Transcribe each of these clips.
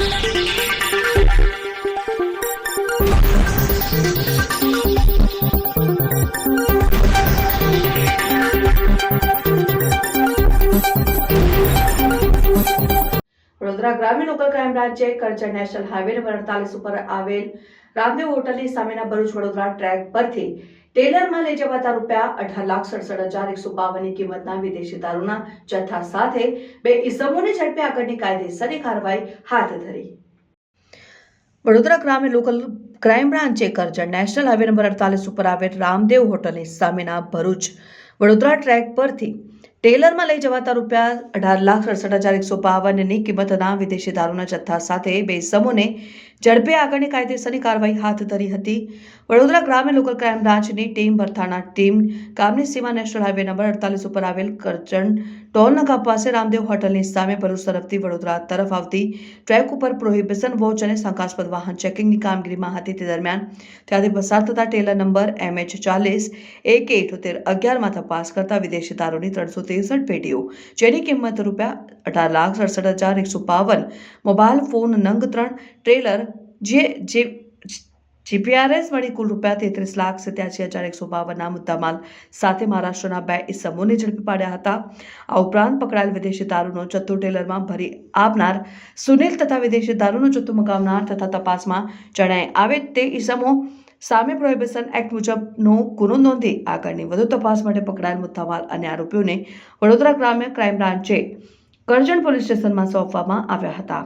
વડોદરા ગ્રામ્ય local crime બ્રાન્ચે Karjan national highway number 48 ઉપર આવેલ રામદેવ હોટલની સામેના ભરૂચ વડોદરા ટ્રેક પરથી ટેલરમાં લઈ જવાતા ₹18,67,152ની કિંમતના વિદેશી દારૂના જથ્થા સાથે બે ઇસમોને ઝડપી આગળની કાયદેસરની કાર્યવાહી હાથ ધરી. વડોદરા ગ્રામ્ય લોકલ ક્રાઇમ બ્રાન્ચે કરજણ નેશનલ હાઈવે નંબર 48 ઉપર આવેલ રામદેવ હોટલની સામેના ભરૂચ વડોદરા ટ્રેક પરથી ટેલરમાં લઈ જવાતા ₹18,67,152ની કિંમતના વિદેશી દારૂના જથ્થા સાથે બે ઇસમોને ઝડપી આગળની કાયદેસરની કાર્યવાહી હાથ ધરી હતી. વડોદરા ગ્રામ્ય લોકલ ક્રાઇમ બ્રાન્ચની ટીમ ભરથાણા ટીમ ગામની સીમા નેશનલ હાઈવે નંબર 48 ઉપર આવેલ કરજણ ટોલ નાકા પાસે રામદેવ હોટલની સામે ભરૂચ તરફથી વડોદરા તરફ આવતી ટ્રેક ઉપર પ્રોહિબિશન વોચ અને શંકાસ્પદ વાહન ચેકિંગની કામગીરીમાં હતી. તે દરમિયાન ત્યાંથી પસાર થતા ટેલર નંબર MH40AK7811માં તપાસ કરતા વિદેશી દારૂની 363 પેટીઓ જેની કિંમત ₹18,67,152, મોબાઈલ ફોન નંગ 3, ટ્રેલર જીપીઆરએસ મળી કુલ ₹33,87,152ના મુદ્દામાલ સાથે મહારાષ્ટ્રના બે ઇસમોને ઝડપી પાડ્યા હતા. આ ઉપરાંત પકડાયેલ વિદેશી દારૂનો જથ્થો ટેલરમાં ભરી આપનાર સુનિલ તથા વિદેશી દારૂનો જથ્થો મંગાવનાર તથા તપાસમાં જણાઈ આવે તે ઇસમો સામે પ્રોહિબિશન એક્ટ મુજબનો ગુનો નોંધી આગળની વધુ તપાસ માટે પકડાયેલ મુદ્દામાલ અને આરોપીઓને વડોદરા ગ્રામ્ય ક્રાઇમ બ્રાન્ચે કરજણ પોલીસ સ્ટેશનમાં સોંપવામાં આવ્યા હતા.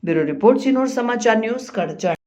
બ્યુરો રિપોર્ટ, ચિનોર સમાચાર ન્યૂઝ, કરજણ.